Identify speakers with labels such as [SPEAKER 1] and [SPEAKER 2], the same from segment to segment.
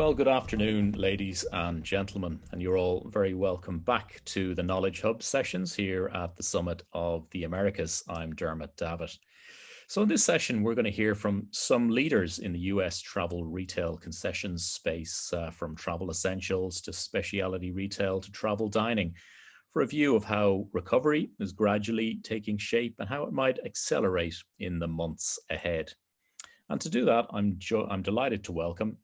[SPEAKER 1] Well, good afternoon, ladies and gentlemen, and you're all very welcome back to the Knowledge Hub sessions here at the Summit of the Americas. I'm Dermot Davitt. So in this session, we're going to hear from some leaders in the US travel retail concessions space, from travel essentials to specialty retail to travel dining, for a view of how recovery is gradually taking shape and how it might accelerate in the months ahead. And to do that, I'm delighted to welcome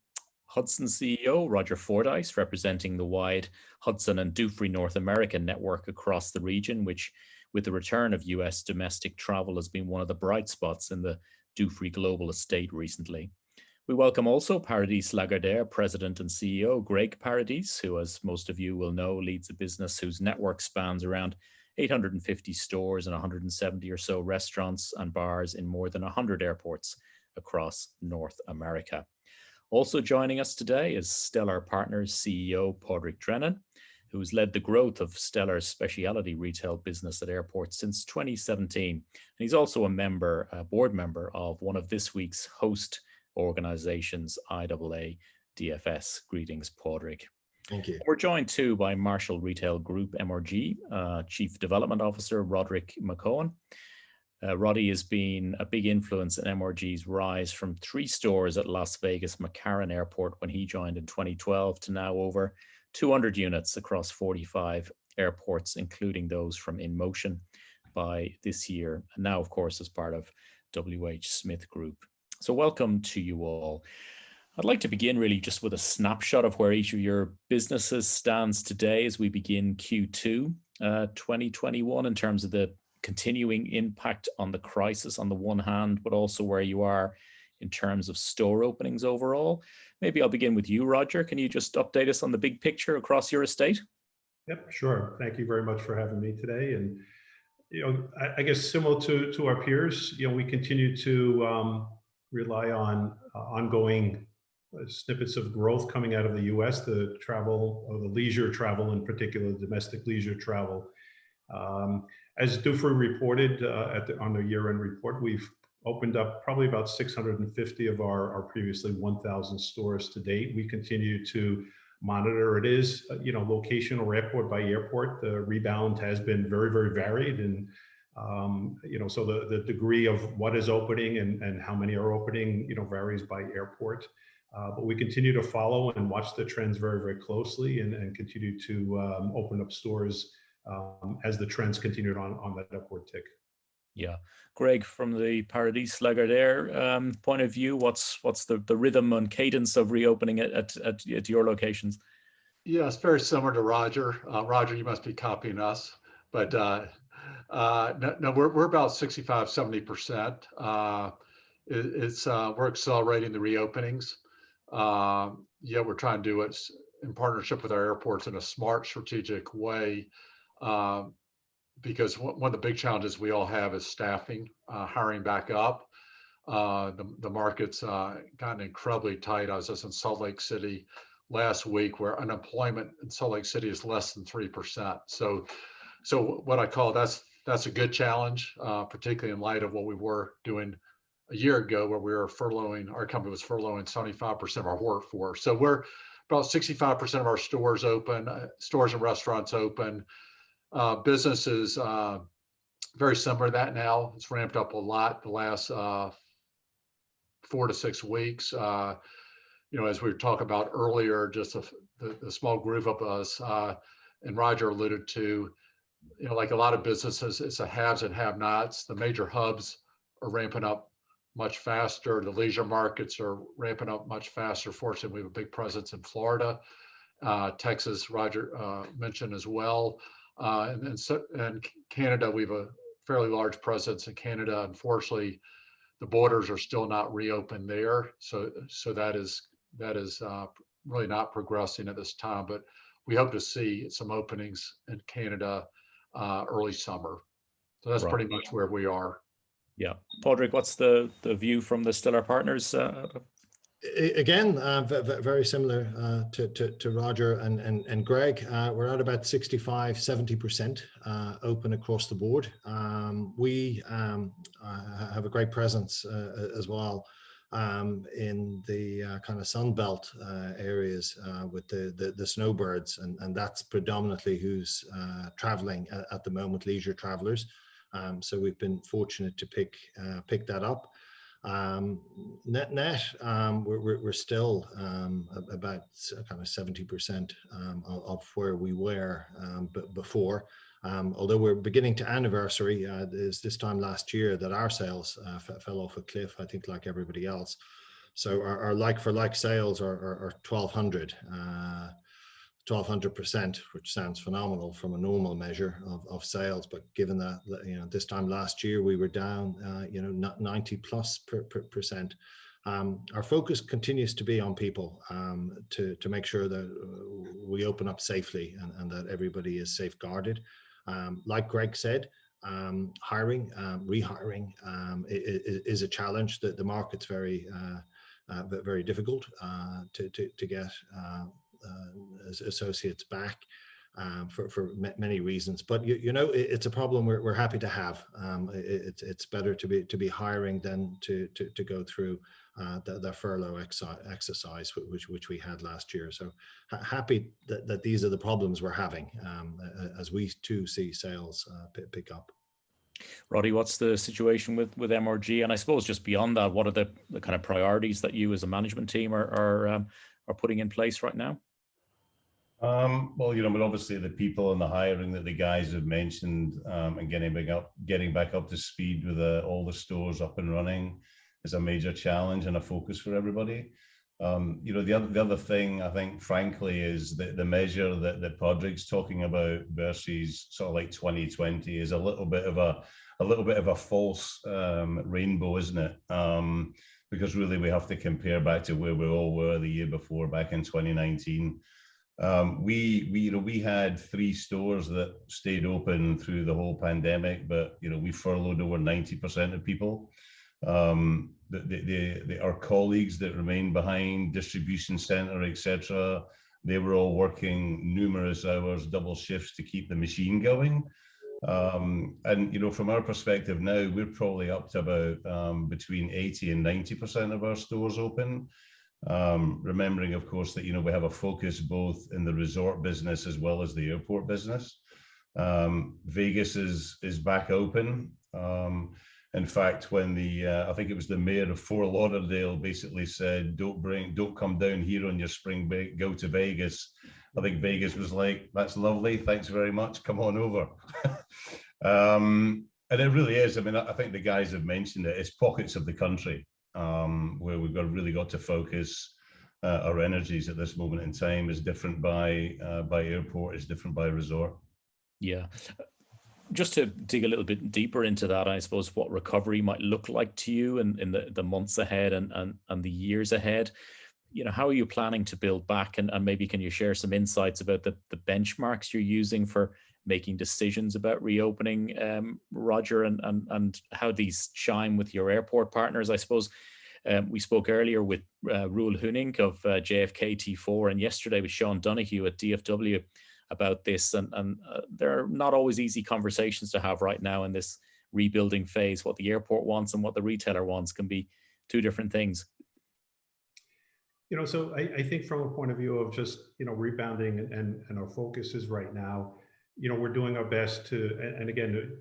[SPEAKER 1] Hudson CEO Roger Fordyce, representing the wide Hudson and Dufry North American network across the region, which, with the return of US domestic travel, has been one of the bright spots in the Dufry global estate recently. We welcome also Parity Slugger, President and CEO Greg Paradis, who, as most of you will know, leads a business whose network spans around 850 stores and 170 or so restaurants and bars in more than 100 airports across North America. Also joining us today is Stellar Partners CEO Padraig Drennan, who has led the growth of Stellar's specialty retail business at airports since 2017. And he's also a board member of one of this week's host organizations, IAA DFS. Greetings, Padraig.
[SPEAKER 2] Thank you.
[SPEAKER 1] We're joined too by Marshall Retail Group MRG, Chief Development Officer Roderick McCowan. Roddy has been a big influence in MRG's rise from 3 stores at Las Vegas McCarran Airport when he joined in 2012 to now over 200 units across 45 airports, including those from InMotion by this year. And now, of course, as part of WH Smith Group. So welcome to you all. I'd like to begin really just with a snapshot of where each of your businesses stands today as we begin Q2 2021 in terms of the continuing impact on the crisis on the one hand, but also where you are in terms of store openings overall. Maybe I'll begin with you, Roger. Can you just update us on the big picture across your estate?
[SPEAKER 3] Yep, sure. Thank you very much for having me today. And, I guess similar to our peers, we continue to rely on ongoing snippets of growth coming out of the US, the travel, or the leisure travel in particular, domestic leisure travel. As Dufry reported on their year-end report, we've opened up probably about 650 of our previously 1,000 stores to date. We continue to monitor. It is, location or airport by airport. The rebound has been very, very varied, and so the degree of what is opening and how many are opening, varies by airport. But we continue to follow and watch the trends very, very closely, and continue to open up stores as the trends continued on that upward tick.
[SPEAKER 1] Yeah, Greg, from the Parity Slugger there point of view, what's the rhythm and cadence of reopening at your locations?
[SPEAKER 2] Yeah, it's very similar to Roger. Roger, you must be copying us, but no, we're about 65-70%. We're accelerating the reopenings. We're trying to do it in partnership with our airports in a smart, strategic way. Because one of the big challenges we all have is staffing, hiring back up. The market's gotten incredibly tight. I was just in Salt Lake City last week, where unemployment in Salt Lake City is less than 3%. So what I call that's a good challenge, particularly in light of what we were doing a year ago, where our company was furloughing 75% of our workforce. So we're about 65% of our stores open, stores and restaurants open. Business is very similar to that now. It's ramped up a lot the last 4 to 6 weeks. As we were talking about earlier, just the small group of us, and Roger alluded to, like a lot of businesses, it's a haves and have-nots. The major hubs are ramping up much faster. The leisure markets are ramping up much faster. Fortunately, we have a big presence in Florida, Texas, Roger mentioned as well. And Canada, we have a fairly large presence in Canada. Unfortunately, the borders are still not reopened there, so that is really not progressing at this time. But we hope to see some openings in Canada early summer. So that's pretty much where we are.
[SPEAKER 1] Yeah, Padraig, what's the view from the Stellar Partners?
[SPEAKER 4] Again, very similar to Roger and Greg. We're at about 65-70% open across the board. We have a great presence as well in the kind of Sunbelt areas with the snowbirds, and that's predominantly who's traveling at the moment, leisure travelers. So we've been fortunate to pick that up. Net, we're still about kind of 70% of where we were before. Although we're beginning to anniversary, is this time last year that our sales fell off a cliff, I think, like everybody else. So our like-for-like sales are 1,200%, which sounds phenomenal from a normal measure of sales. But given that, this time last year we were down, 90+%. Our focus continues to be on people, to make sure that we open up safely and that everybody is safeguarded. Like Greg said, hiring, rehiring is a challenge. That the market's very difficult to get associates back for many reasons. But it's a problem we're happy to have. It's better to be hiring than to go through the furlough exercise which we had last year. So happy that these are the problems we're having as we too see sales pick up.
[SPEAKER 1] Roddy, what's the situation with MRG? And I suppose just beyond that, what are the kind of priorities that you as a management team are putting in place right now?
[SPEAKER 5] Well, but obviously the people and the hiring that the guys have mentioned, and getting back up to speed with all the stores up and running is a major challenge and a focus for everybody. The other thing I think, frankly, is that the measure that Padraig's talking about versus sort of like 2020 is a little bit of a false rainbow, isn't it? Because really we have to compare back to where we all were the year before, back in 2019. We had 3 stores that stayed open through the whole pandemic, but we furloughed over 90% of people. Our colleagues that remained behind, distribution center, etc., they were all working numerous hours, double shifts to keep the machine going. And from our perspective now, we're probably up to about between 80 and 90% of our stores open. Remembering, of course, that we have a focus both in the resort business as well as the airport business. Vegas is back open. In fact, when I think it was the mayor of Fort Lauderdale basically said, don't come down here on your spring break, go to Vegas. I think Vegas was like, that's lovely, thanks very much, come on over. And it really is. I mean, I think the guys have mentioned it. It's pockets of the country where we've really got to focus our energies at this moment in time. Is different by airport, is different by resort.
[SPEAKER 1] Yeah. Just to dig a little bit deeper into that, I suppose what recovery might look like to you in the months ahead and the years ahead. How are you planning to build back? And maybe can you share some insights about the benchmarks you're using for making decisions about reopening, Roger, and how these chime with your airport partners? I suppose we spoke earlier with Roel Huning of JFK T4 and yesterday with Sean Donoghue at DFW about this, and they're not always easy conversations to have right now in this rebuilding phase. What the airport wants and what the retailer wants can be 2 different things.
[SPEAKER 3] So I think from a point of view of just rebounding and our focus is right now, we're doing our best to, and again,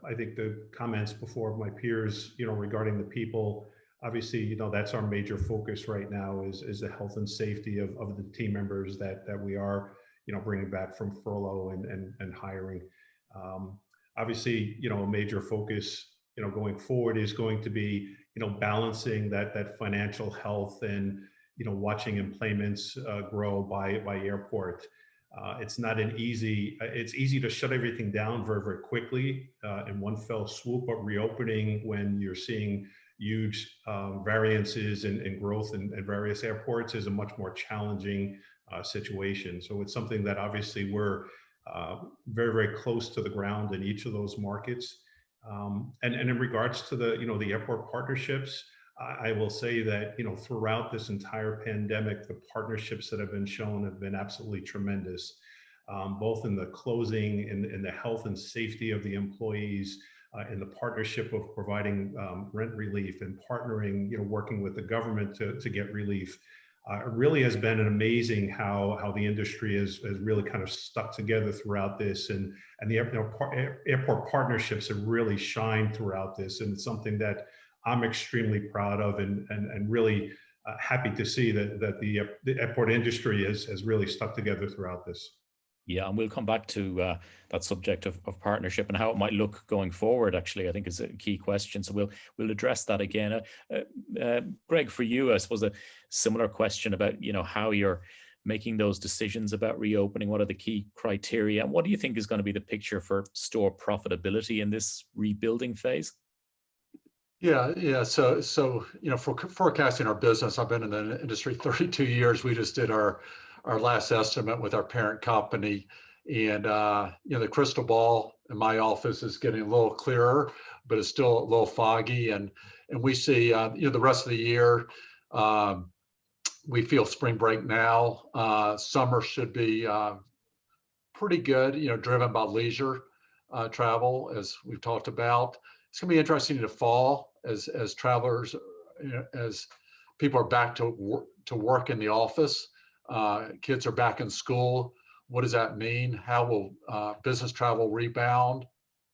[SPEAKER 3] I think the comments before of my peers, regarding the people, obviously, that's our major focus right now is the health and safety of the team members that we are bringing back from furlough and hiring. Obviously, a major focus, going forward is going to be, balancing that financial health and, watching employments grow by airport. It's not it's easy to shut everything down very, very quickly in one fell swoop, but reopening when you're seeing huge variances in growth in various airports is a much more challenging situation. So it's something that obviously we're very, very close to the ground in each of those markets. And in regards to the airport partnerships, I will say that, throughout this entire pandemic, the partnerships that have been shown have been absolutely tremendous, both in the closing, in the health and safety of the employees, in the partnership of providing rent relief and partnering, working with the government to get relief. It really has been an amazing how the industry has really kind of stuck together throughout this, and the airport partnerships have really shined throughout this, and it's something that I'm extremely proud of, and really happy to see that the airport industry has really stuck together throughout this.
[SPEAKER 1] Yeah, and we'll come back to that subject of partnership and how it might look going forward. Actually, I think is a key question. So we'll address that again. Greg, for you, I suppose a similar question about how you're making those decisions about reopening. What are the key criteria, and what do you think is going to be the picture for store profitability in this rebuilding phase?
[SPEAKER 2] Yeah. So for forecasting our business, I've been in the industry 32 years. We just did our last estimate with our parent company, and the crystal ball in my office is getting a little clearer, but it's still a little foggy. And we see the rest of the year. We feel spring break now. Summer should be pretty good. Driven by leisure travel, as we've talked about. It's going to be interesting to fall as travelers, as people are back to work in the office. Kids are back in school. What does that mean? How will business travel rebound?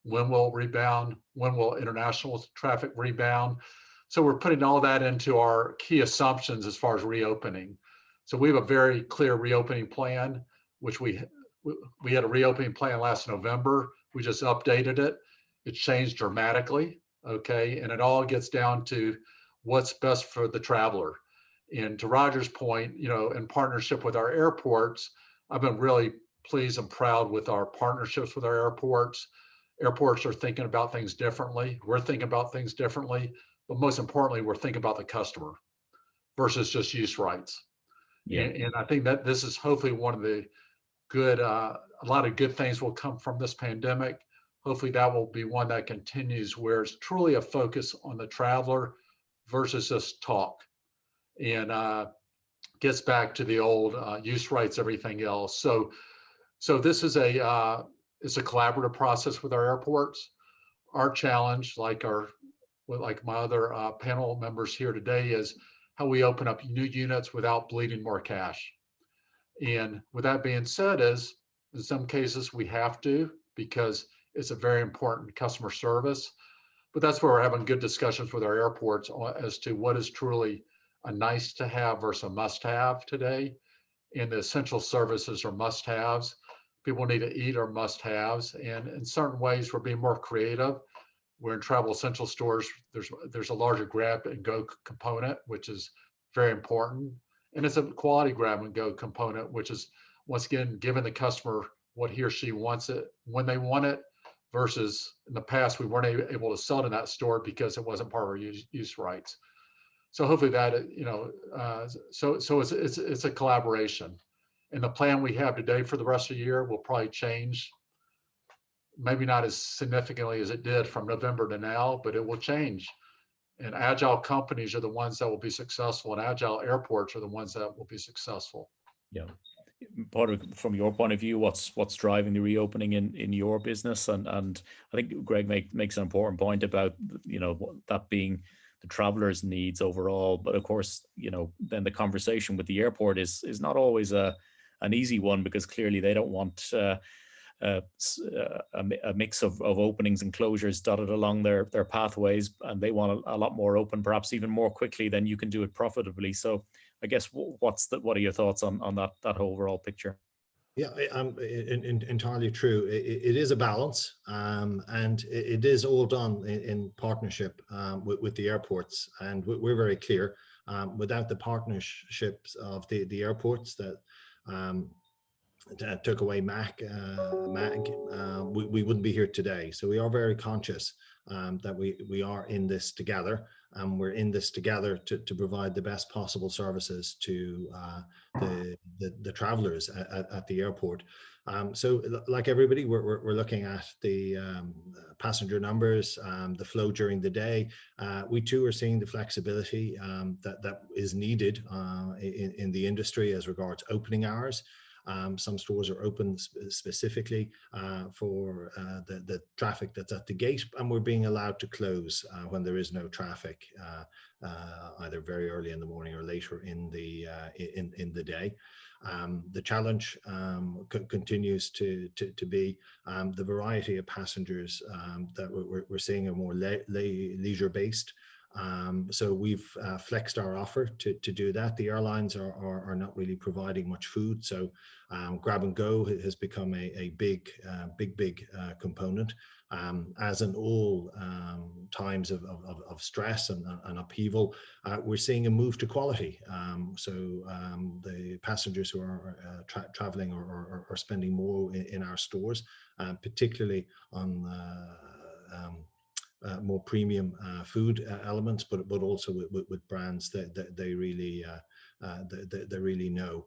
[SPEAKER 2] When will it rebound? When will international traffic rebound? So we're putting all that into our key assumptions as far as reopening. So we have a very clear reopening plan, which we had a reopening plan last November. We just updated it. It changed dramatically, okay? And it all gets down to what's best for the traveler. And to Roger's point, in partnership with our airports, I've been really pleased and proud with our partnerships with our airports. Airports are thinking about things differently. We're thinking about things differently, but most importantly, we're thinking about the customer versus just use rights. Yeah. And I think that this is hopefully one of the good, a lot of good things will come from this pandemic. Hopefully that will be one that continues where it's truly a focus on the traveler versus just talk, and gets back to the old use rights, everything else. So this is it's a collaborative process with our airports. Our challenge, like my other panel members here today, is how we open up new units without bleeding more cash. And with that being said, is in some cases we have to, because it's a very important customer service. But that's where we're having good discussions with our airports as to what is truly a nice to have versus a must have today. And the essential services are must haves. People need to eat are must haves. And in certain ways, we're being more creative. We're in travel essential stores. There's a larger grab and go component, which is very important. And it's a quality grab and go component, which is, once again, giving the customer what he or she wants it when they want it, versus in the past, we weren't able to sell it in that store because it wasn't part of our use rights. So hopefully that, so it's a collaboration. And the plan we have today for the rest of the year will probably change, maybe not as significantly as it did from November to now, but it will change. And agile companies are the ones that will be successful, and agile airports are the ones that will be successful.
[SPEAKER 1] Yeah. From your point of view, what's driving the reopening in your business? And I think Greg makes an important point about, that being the traveler's needs overall. But of course, then the conversation with the airport is not always an easy one, because clearly they don't want a mix of openings and closures dotted along their pathways, and they want a lot more open, perhaps even more quickly than you can do it profitably. So I guess what are your thoughts on that overall picture?
[SPEAKER 4] Yeah, entirely true. It is a balance, and it is all done in partnership with the airports. And we're very clear, without the partnerships of the airports that took away MAG, we wouldn't be here today. So we are very conscious that we are in this together, and we're in this together to provide the best possible services to the travelers at the airport. So like everybody, we're looking at the passenger numbers, the flow during the day. We too are seeing the flexibility that is needed in the industry as regards opening hours. Some stores are open specifically for the traffic that's at the gate, and we're being allowed to close when there is no traffic, either very early in the morning or later in the day. The challenge continues to be the variety of passengers that we're seeing are more leisure based. So we've flexed our offer to do that. The airlines are not really providing much food, so grab and go has become a big component. As in all times of stress and upheaval, we're seeing a move to quality. So the passengers who are traveling are spending more in our stores, particularly on more premium food elements, but also with brands that they really know.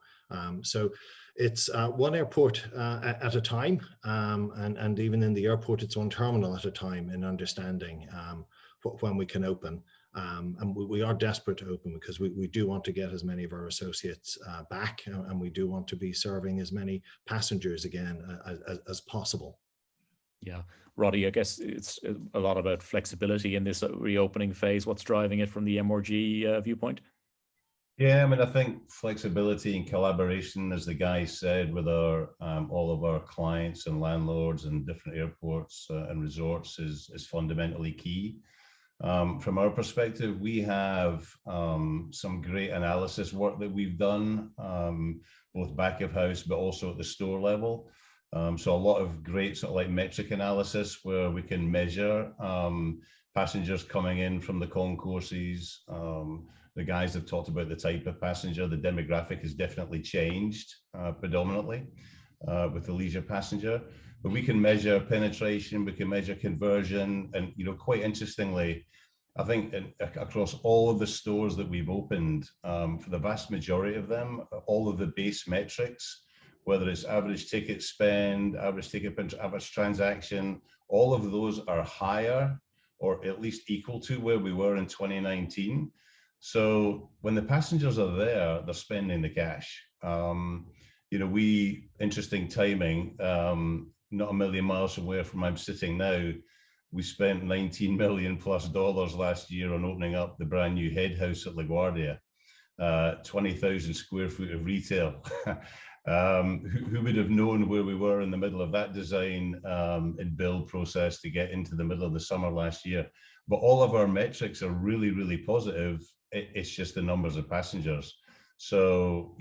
[SPEAKER 4] So it's one airport at a time, and even in the airport, it's one terminal at a time in understanding when we can open. And we are desperate to open because we do want to get as many of our associates back, and we do want to be serving as many passengers again as possible.
[SPEAKER 1] Yeah, Roddy, I guess it's a lot about flexibility in this reopening phase. What's driving it from the MRG viewpoint?
[SPEAKER 5] Yeah, I mean, I think flexibility and collaboration, as the guy said, with our all of our clients and landlords and different airports and resorts is fundamentally key. From our perspective, we have some great analysis work that we've done, both back of house, but also at the store level. So a lot of great sort of like metric analysis where we can measure passengers coming in from the concourses. The guys have talked about the type of passenger. The demographic has definitely changed predominantly with the leisure passenger. But we can measure penetration, we can measure conversion, and quite interestingly, I think across all of the stores that we've opened, for the vast majority of them, all of the base metrics, whether it's average ticket spend, average ticket, average transaction, all of those are higher or at least equal to where we were in 2019. So when the passengers are there, they're spending the cash. Interesting timing, not a million miles from where I'm sitting now, we spent $19 million plus last year on opening up the brand new head house at LaGuardia, 20,000 square foot of retail. Who would have known where we were in the middle of that design and build process to get into the middle of the summer last year? But all of our metrics are really, really positive. It's just the numbers of passengers. So,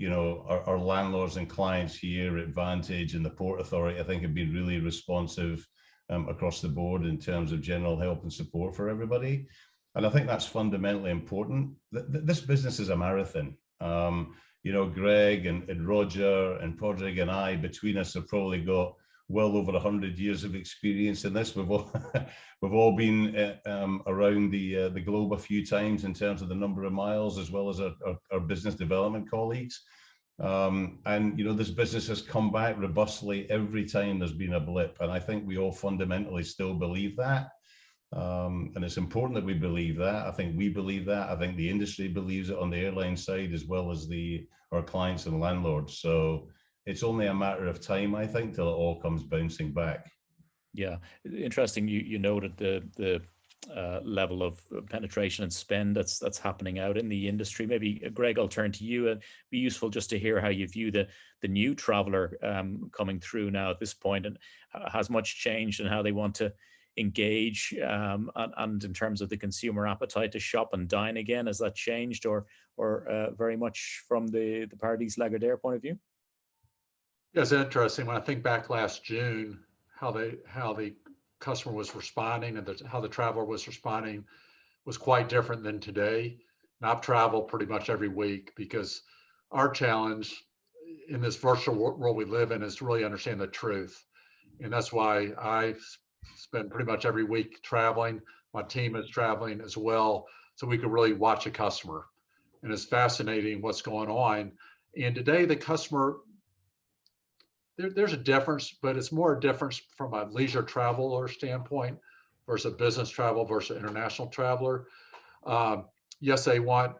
[SPEAKER 5] our landlords and clients here at Vantage and the Port Authority, I think, have been really responsive across the board in terms of general help and support for everybody. And I think that's fundamentally important. This business is a marathon. Greg and Roger and Podrick and I, between us, have probably got well over 100 years of experience in this. We've all been around the globe a few times in terms of the number of miles, as well as our business development colleagues. This business has come back robustly every time there's been a blip. And I think we all fundamentally still believe that. And it's important that we believe that. I think we believe that. I think the industry believes it on the airline side, as well as our clients and landlords. So it's only a matter of time, I think, till it all comes bouncing back.
[SPEAKER 1] Yeah, interesting. You noted the level of penetration and spend that's happening out in the industry. Maybe Greg, I'll turn to you. It'd be useful just to hear how you view the new traveler coming through now at this point, and has much changed in how they want to engage, and in terms of the consumer appetite to shop and dine again. Has that changed, or very much from the Parity's Lagardère point of view?
[SPEAKER 2] Yeah, it's interesting. When I think back last June, how the customer was responding and how the traveler was responding was quite different than today. And I've traveled pretty much every week, because our challenge in this virtual world we live in is to really understand the truth. And that's why I spend pretty much every week traveling. My team is traveling as well, so we can really watch a customer. And it's fascinating what's going on. And today the customer, there's a difference, but it's more a difference from a leisure traveler standpoint versus a business travel versus international traveler. Yes, they want,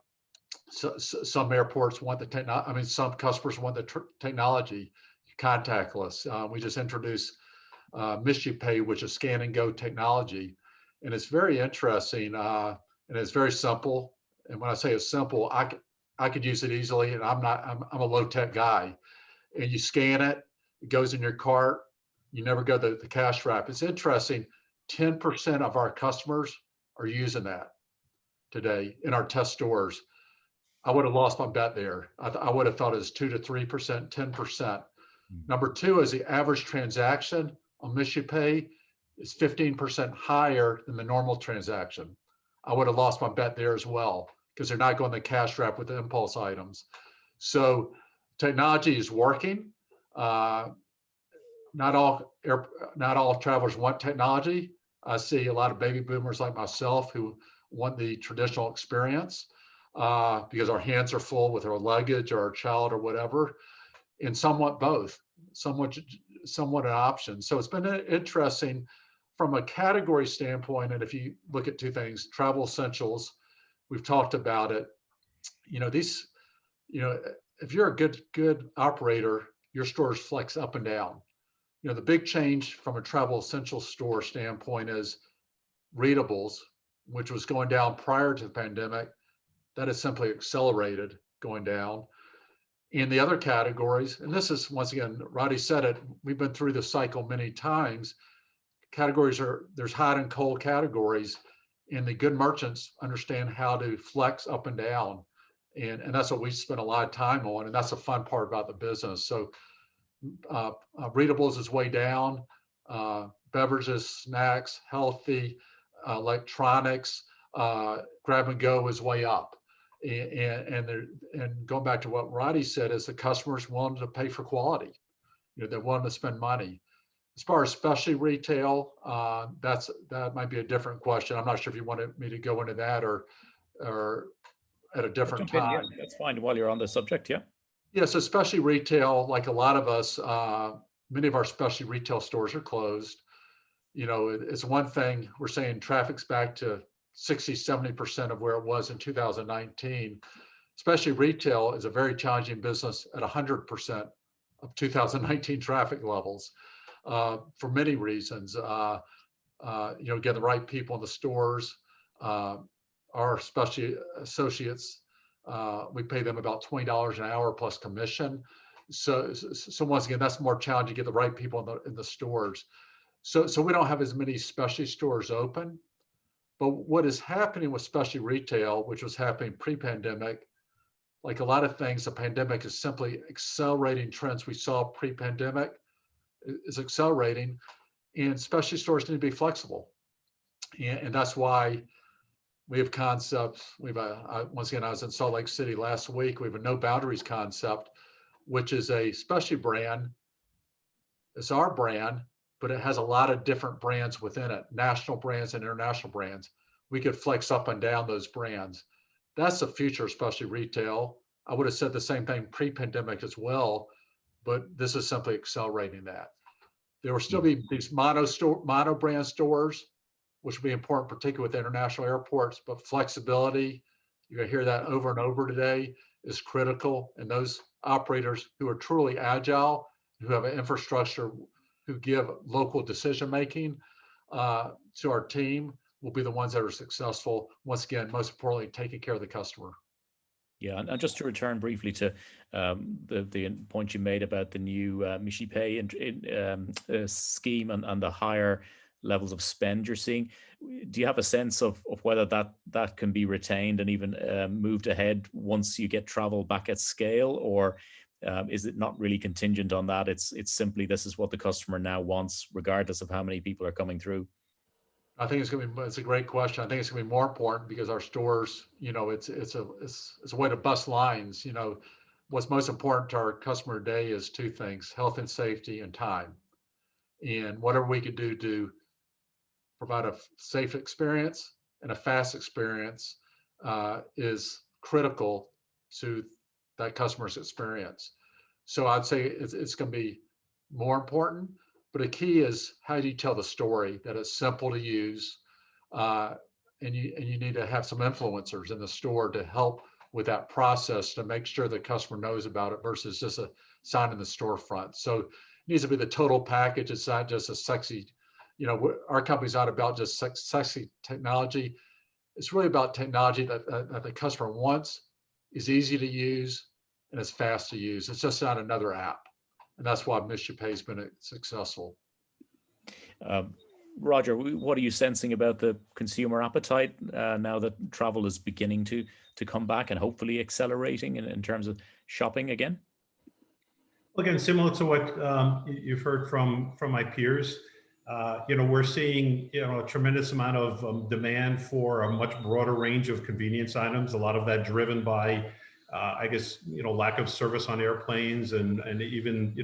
[SPEAKER 2] some airports want the technology. I mean, some customers want the technology. contactless. We just introduced Pay, which is scan and go technology. And it's very interesting and it's very simple. And when I say it's simple, I could use it easily, and I'm a low tech guy. And you scan it, it goes in your cart. You never go the cash wrap. It's interesting. 10% of our customers are using that today in our test stores. I would have lost my bet there. I would have thought it was 2 to 3%, 10%. Number two is the average transaction on Pay is 15% higher than the normal transaction. I would have lost my bet there as well, because they're not going the cash wrap with the impulse items. So technology is working. Not all travelers want technology. I see a lot of baby boomers like myself who want the traditional experience because our hands are full with our luggage or our child or whatever, and some want both, somewhat an option. So it's been interesting from a category standpoint. And if you look at two things, travel essentials, we've talked about it. If you're a good operator, your stores flex up and down. The big change from a travel essential store standpoint is readables, which was going down prior to the pandemic. That has simply accelerated going down. In the other categories, and this is, once again, Roddy said it, we've been through this cycle many times. There's hot and cold categories, and the good merchants understand how to flex up and down. And that's what we spend a lot of time on. And that's the fun part about the business. So readables is way down, beverages, snacks, healthy, electronics, grab and go is way up. And going back to what Roddy said, is the customers willing to pay for quality. They're willing to spend money. As far as specialty retail, that might be a different question. I'm not sure if you wanted me to go into that or at a different time.
[SPEAKER 1] Yeah, that's fine. While you're on the subject, yeah.
[SPEAKER 2] Yeah, so specialty retail, like a lot of us, many of our specialty retail stores are closed. It's one thing, we're saying traffic's back to 60, 70% of where it was in 2019. Specialty retail is a very challenging business at 100% of 2019 traffic levels for many reasons. Get the right people in the stores. Our specialty associates, we pay them about $20 an hour plus commission. So once again, that's more challenging to get the right people in the stores. So we don't have as many specialty stores open. But what is happening with specialty retail, which was happening pre-pandemic, like a lot of things, the pandemic is simply accelerating trends we saw pre-pandemic is accelerating, and specialty stores need to be flexible. And that's why we have concepts. Once again, I was in Salt Lake City last week. We have a no boundaries concept, which is a specialty brand. It's our brand, but it has a lot of different brands within it, national brands and international brands. We could flex up and down those brands. That's the future of specialty retail. I would have said the same thing pre-pandemic as well, but this is simply accelerating that. There will still be these mono brand stores, which will be important, particularly with international airports, but flexibility, you're gonna hear that over and over today, is critical. And those operators who are truly agile, who have an infrastructure, who give local decision-making to our team, will be the ones that are successful. Once again, most importantly, taking care of the customer.
[SPEAKER 1] Yeah, and just to return briefly to the point you made about the new Pay scheme and the higher levels of spend you're seeing, do you have a sense of whether that can be retained and even moved ahead once you get travel back at scale, or is it not really contingent on that? It's simply this is what the customer now wants, regardless of how many people are coming through.
[SPEAKER 2] I think it's a great question. I think it's gonna be more important because our stores, it's a way to bust lines. What's most important to our customer today is two things: health and safety and time. And whatever we could do to provide a safe experience and a fast experience is critical to that customer's experience. So I'd say it's going to be more important, but a key is how do you tell the story that it's simple to use, and you need to have some influencers in the store to help with that process to make sure the customer knows about it versus just a sign in the storefront. So it needs to be the total package. It's not just a sexy, our company's not about just sexy technology. It's really about technology that the customer wants, is easy to use, and is fast to use. It's just not another app. And that's why MissionPay has been successful.
[SPEAKER 1] Roger, what are you sensing about the consumer appetite now that travel is beginning to come back and hopefully accelerating in terms of shopping again?
[SPEAKER 3] Again, similar to what you've heard from my peers, we're seeing a tremendous amount of demand for a much broader range of convenience items. A lot of that driven by, I guess, lack of service on airplanes and even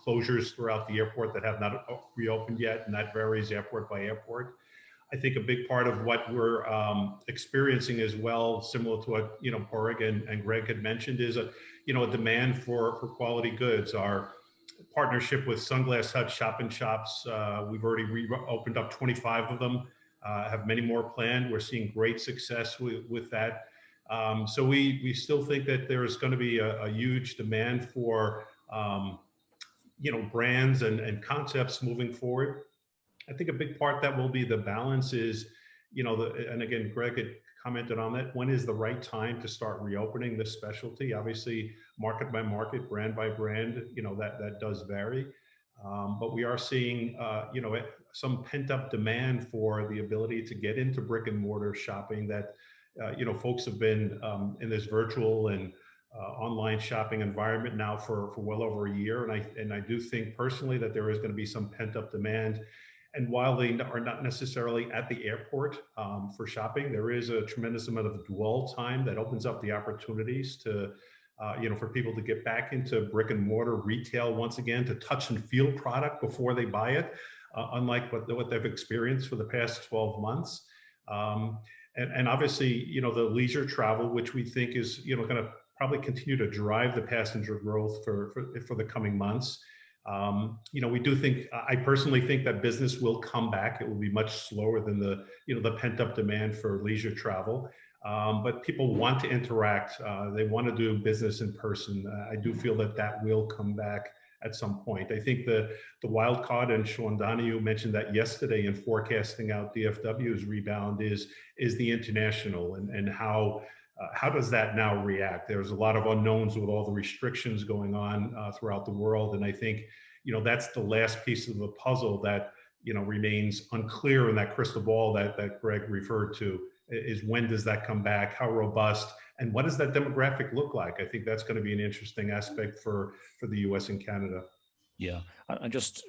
[SPEAKER 3] closures throughout the airport that have not reopened yet, and that varies airport by airport. I think a big part of what we're experiencing as well, similar to what Parity and Greg had mentioned, is a demand for quality goods. Our partnership with Sunglass Hut shop-in-shops, we've already opened up 25 of them, have many more planned. We're seeing great success with that. So we still think that there is going to be a huge demand for brands and concepts moving forward. I think a big part that will be the balance is, and again, Greg had commented on that, when is the right time to start reopening this specialty? Obviously, market by market, brand by brand, that does vary. But we are seeing, some pent up demand for the ability to get into brick and mortar shopping that, folks have been in this virtual and online shopping environment now for well over a year. And I do think personally that there is going to be some pent up demand. And while they are not necessarily at the airport for shopping, there is a tremendous amount of dwell time that opens up the opportunities to, for people to get back into brick and mortar retail once again, to touch and feel product before they buy it, unlike what they've experienced for the past 12 months. And obviously, the leisure travel, which we think is, going to probably continue to drive the passenger growth for the coming months. We do think, I personally think that business will come back. It will be much slower than the pent up demand for leisure travel. But people want to interact. They want to do business in person. I do feel that will come back at some point. I think the wild card, and Sean Donahue mentioned that yesterday in forecasting out DFW's rebound, is the international and how does that now react? There's a lot of unknowns with all the restrictions going on throughout the world. And I think, that's the last piece of the puzzle that, remains unclear in that crystal ball that Greg referred to, is when does that come back? How robust? And what does that demographic look like? I think that's going to be an interesting aspect for the US and Canada.
[SPEAKER 1] Yeah. And just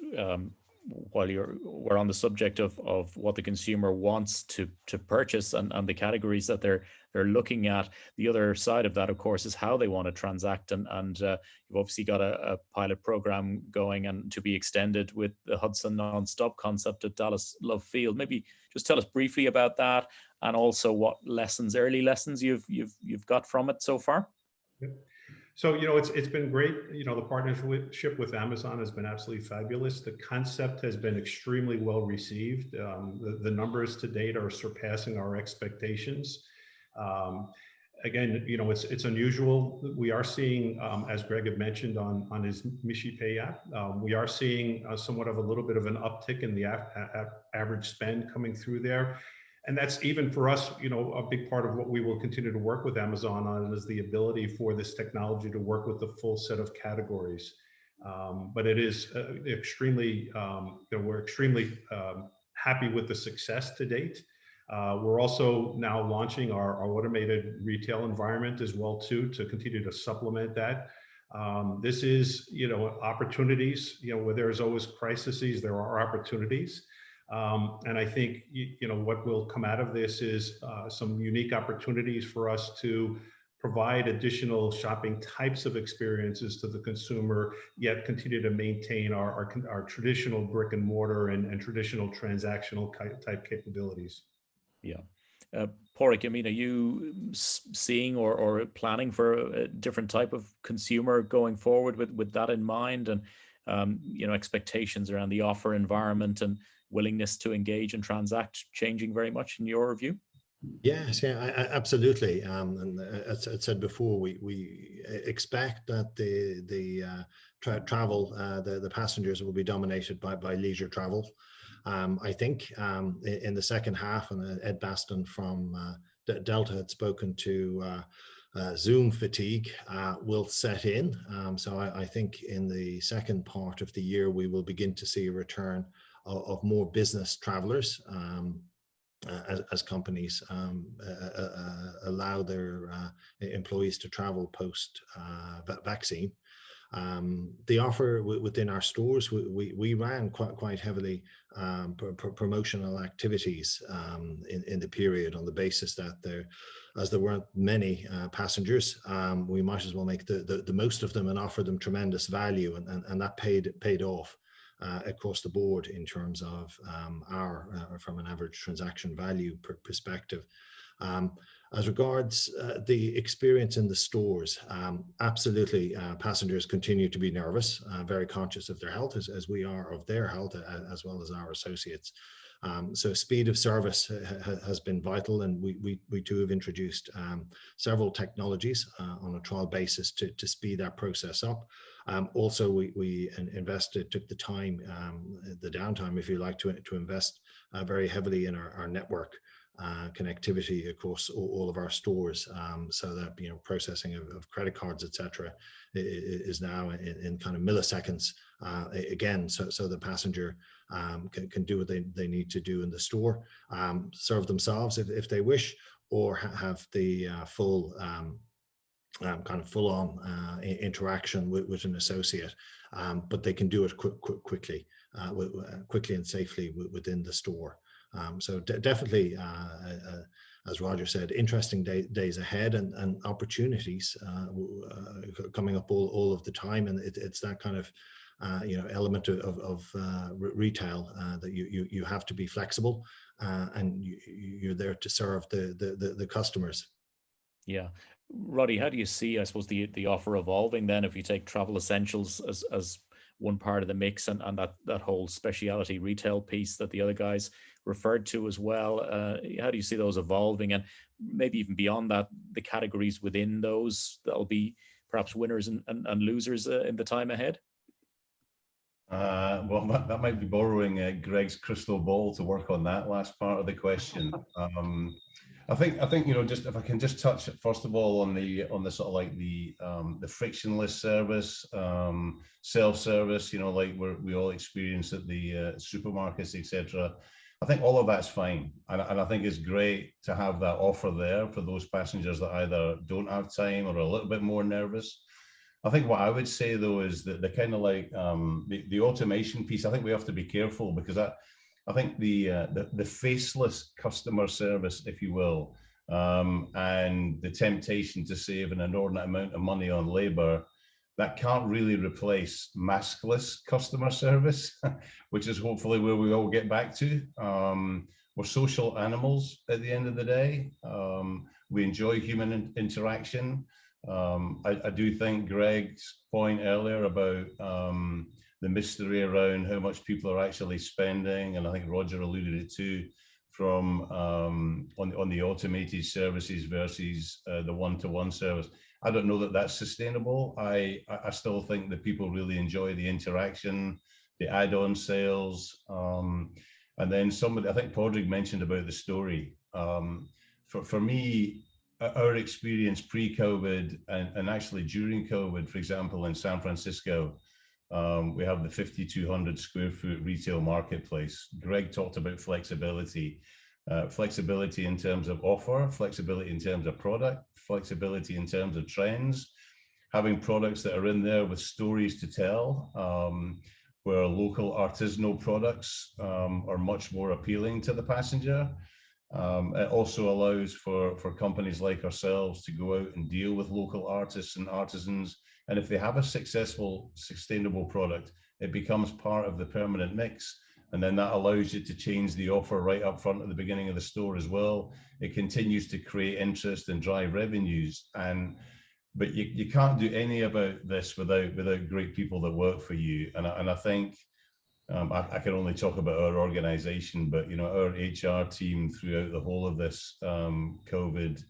[SPEAKER 1] while we're on the subject of what the consumer wants to purchase and the categories that they're looking at, the other side of that, of course, is how they want to transact. And you've obviously got a pilot program going and to be extended with the Hudson Nonstop concept at Dallas Love Field. Maybe just tell us briefly about that, and also what early lessons you've got from it so far.
[SPEAKER 3] Yep. So, it's been great. The partnership with Amazon has been absolutely fabulous. The concept has been extremely well received. The numbers to date are surpassing our expectations. Again, it's unusual. We are seeing, as Greg had mentioned on his MissionPay app, we are seeing somewhat of a little bit of an uptick in the average spend coming through there. And that's even for us, a big part of what we will continue to work with Amazon on is the ability for this technology to work with the full set of categories. But it is extremely, we're extremely happy with the success to date. We're also now launching our automated retail environment as well too, to continue to supplement that. This is, opportunities, where there's always crises, there are opportunities. And I think, what will come out of this is some unique opportunities for us to provide additional shopping types of experiences to the consumer, yet continue to maintain our traditional brick and mortar and traditional transactional type capabilities.
[SPEAKER 1] Yeah. Parity, are you seeing or planning for a different type of consumer going forward with that in mind, and expectations around the offer environment and willingness to engage and transact changing very much in your view?
[SPEAKER 4] Yes, yeah, absolutely. And as I said before, we expect that the travel, the passengers will be dominated by leisure travel. I think in the second half, and Ed Baston from Delta had spoken to Zoom fatigue will set in. So I think in the second part of the year, we will begin to see a return of more business travelers. As companies allow their employees to travel post vaccine. The offer within our stores, we ran quite heavily promotional activities in the period, on the basis that as there weren't many passengers, we might as well make the most of them and offer them tremendous value, and that paid off. Across the board in terms of from an average transaction value perspective. As regards the experience in the stores, absolutely, passengers continue to be nervous, very conscious of their health, as we are of their health, as well as our associates. So speed of service has been vital, and we too have introduced several technologies on a trial basis to speed that process up. Also, we invested, took the time, the downtime, if you like, to invest very heavily in our network connectivity across all of our stores, so that processing of credit cards, etc., is now in kind of milliseconds again, so the passenger can do what they need to do in the store, serve themselves if they wish, or have the full kind of full-on interaction with an associate, but they can do it quickly and safely within the store. So definitely, as Roger said, interesting days ahead, and opportunities coming up all of the time, and it's that kind of element of retail that you have to be flexible, and you're there to serve the customers.
[SPEAKER 1] Yeah. Roddy, how do you see, I suppose, the offer evolving then, if you take travel essentials as one part of the mix, and that whole speciality retail piece that the other guys referred to as well? How do you see those evolving, and maybe even beyond that, the categories within those that'll be perhaps winners and losers in the time ahead?
[SPEAKER 5] Well, that might be borrowing Greg's crystal ball to work on that last part of the question. I think just if I can just touch first of all on the sort of like the frictionless service, self-service, like we all experience at the supermarkets, etc. I think all of that's fine, and I think it's great to have that offer there for those passengers that either don't have time or are a little bit more nervous. I think what I would say though is that the kind of like the automation piece, I think we have to be careful, because I think the faceless customer service, if you will, and the temptation to save an inordinate amount of money on labor, that can't really replace maskless customer service, which is hopefully where we all get back to. We're social animals at the end of the day. We enjoy human interaction. I do think Greg's point earlier about the mystery around how much people are actually spending, and I think Roger alluded it to, from on the automated services versus the one-to-one service. I don't know that that's sustainable. I still think that people really enjoy the interaction, the add-on sales, and then somebody, I think Padraig mentioned about the story. For me, our experience pre-COVID and actually during COVID, for example, in San Francisco, we have the 5,200 square foot retail marketplace. Greg talked about flexibility. Flexibility in terms of offer, flexibility in terms of product, flexibility in terms of trends, having products that are in there with stories to tell, where local artisanal products are much more appealing to the passenger. It also allows for companies like ourselves to go out and deal with local artists and artisans. And if they have a successful, sustainable product, it becomes part of the permanent mix. And then that allows you to change the offer right up front at the beginning of the store as well. It continues to create interest and drive revenues. But you can't do any about this without great people that work for you. And I think I can only talk about our organization, but our HR team throughout the whole of this COVID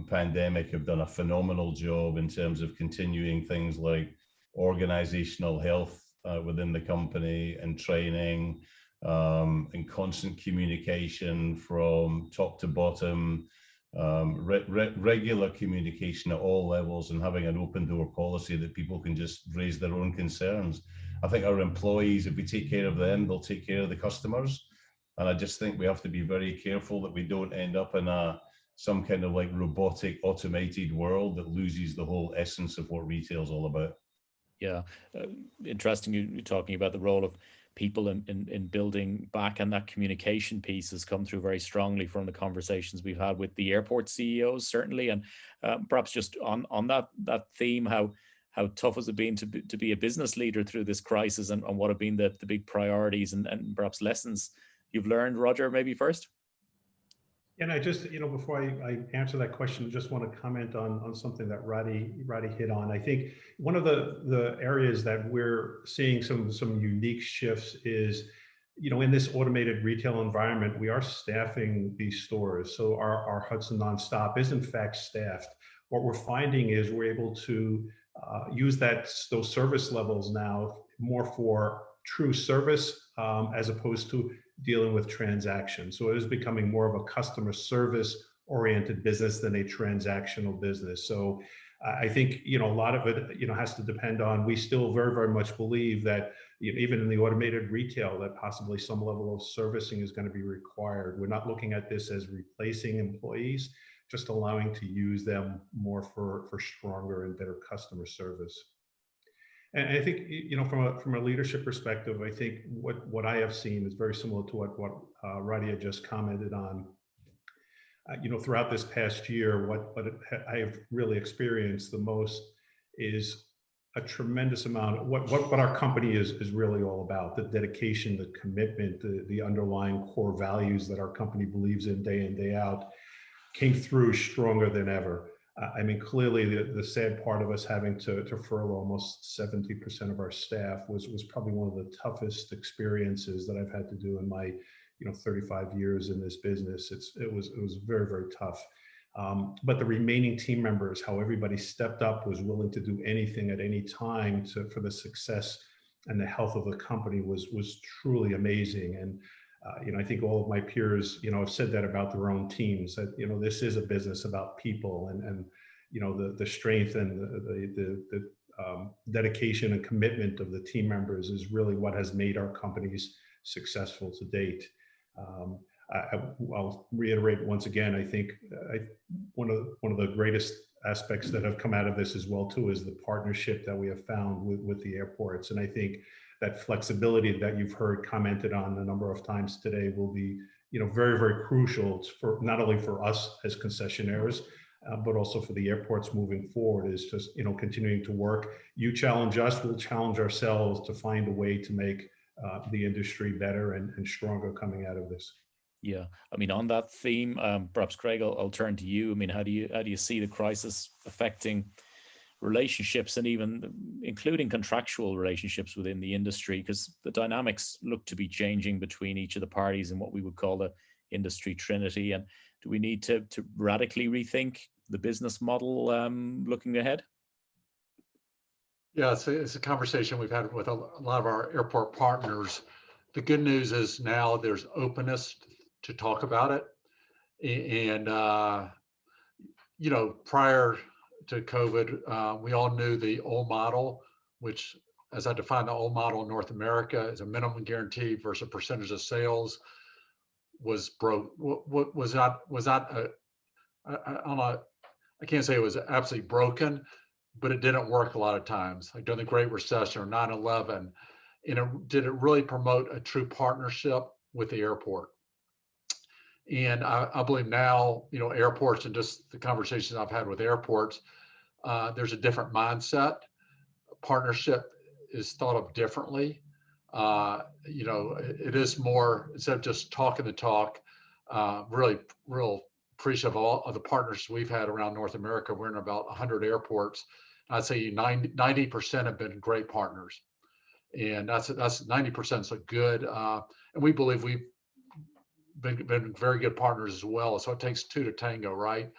[SPEAKER 5] pandemic have done a phenomenal job in terms of continuing things like organizational health within the company and training and constant communication from top to bottom, regular communication at all levels, and having an open door policy that people can just raise their own concerns. I think our employees, if we take care of them, they'll take care of the customers. And I just think we have to be very careful that we don't end up in some kind of like robotic, automated world that loses the whole essence of what retail is all about.
[SPEAKER 1] Yeah, interesting. You're talking about the role of people in building back, and that communication piece has come through very strongly from the conversations we've had with the airport CEOs, certainly, and perhaps just on that theme, how tough has it been to be a business leader through this crisis, and what have been the big priorities and perhaps lessons you've learned, Roger, maybe first?
[SPEAKER 3] And I just, before I answer that question, just want to comment on something that Roddy hit on. I think one of the areas that we're seeing some unique shifts is, in this automated retail environment, we are staffing these stores. So our Hudson Nonstop is in fact staffed. What we're finding is we're able to use those service levels now more for true service as opposed to dealing with transactions. So it is becoming more of a customer service oriented business than a transactional business. So I think, a lot of it, has to depend on, we still very, very much believe that even in the automated retail, that possibly some level of servicing is going to be required. We're not looking at this as replacing employees, just allowing to use them more for stronger and better customer service. And I think, from a leadership perspective, I think what I have seen is very similar to what Roddy had just commented on. Throughout this past year, what I have really experienced the most is a tremendous amount of what our company is really all about: the dedication, the commitment, the underlying core values that our company believes in day in, day out, came through stronger than ever. I mean, clearly the sad part of us having to furlough almost 70% of our staff was probably one of the toughest experiences that I've had to do in my 35 years in this business. It was very, very tough. But the remaining team members, how everybody stepped up, was willing to do anything at any time for the success and the health of the company was truly amazing. And I think all of my peers, have said that about their own teams, that, this is a business about people, and the strength and the dedication and commitment of the team members is really what has made our companies successful to date. I'll reiterate once again, I think one of the greatest aspects that have come out of this as well too is the partnership that we have found with the airports. And I think that flexibility that you've heard commented on a number of times today will be, very, very crucial for not only for us as concessionaires, but also for the airports moving forward. Is just, continuing to work. You challenge us, we'll challenge ourselves to find a way to make the industry better and stronger coming out of this.
[SPEAKER 1] Yeah, I mean, on that theme, perhaps Craig, I'll turn to you. I mean, how do you see the crisis affecting relationships, and even including contractual relationships within the industry? Because the dynamics look to be changing between each of the parties in what we would call the industry trinity. And do we need to radically rethink the business model looking ahead?
[SPEAKER 2] Yeah, it's a conversation we've had with a lot of our airport partners. The good news is now there's openness to talk about it. And, prior to COVID, we all knew the old model, which, as I define the old model in North America, is a minimum guarantee versus a percentage of sales, was broke. I can't say it was absolutely broken, but it didn't work a lot of times, like during the Great Recession or 9/11. And did it really promote a true partnership with the airport? And I believe now, airports, and just the conversations I've had with airports, there's a different mindset. Partnership is thought of differently. It is more, instead of just talking the talk, real appreciative of all of the partners we've had around North America. We're in about 100 airports. I'd say 90% have been great partners. and that's 90% is a good, and we believe we've been very good partners as well. So it takes two to tango, right?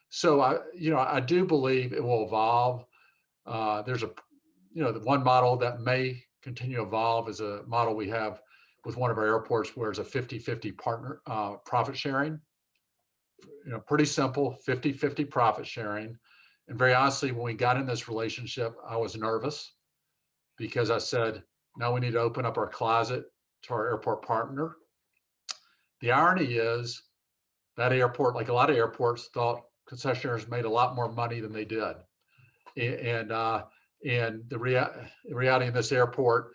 [SPEAKER 2] So I do believe it will evolve. There's the one model that may continue to evolve is a model we have with one of our airports where it's a 50-50 partner profit sharing. Pretty simple, 50-50 profit sharing. And very honestly, when we got in this relationship, I was nervous because I said, now we need to open up our closet to our airport partner. The irony is that airport, like a lot of airports, thought concessionaires made a lot more money than they did. And the reality in this airport,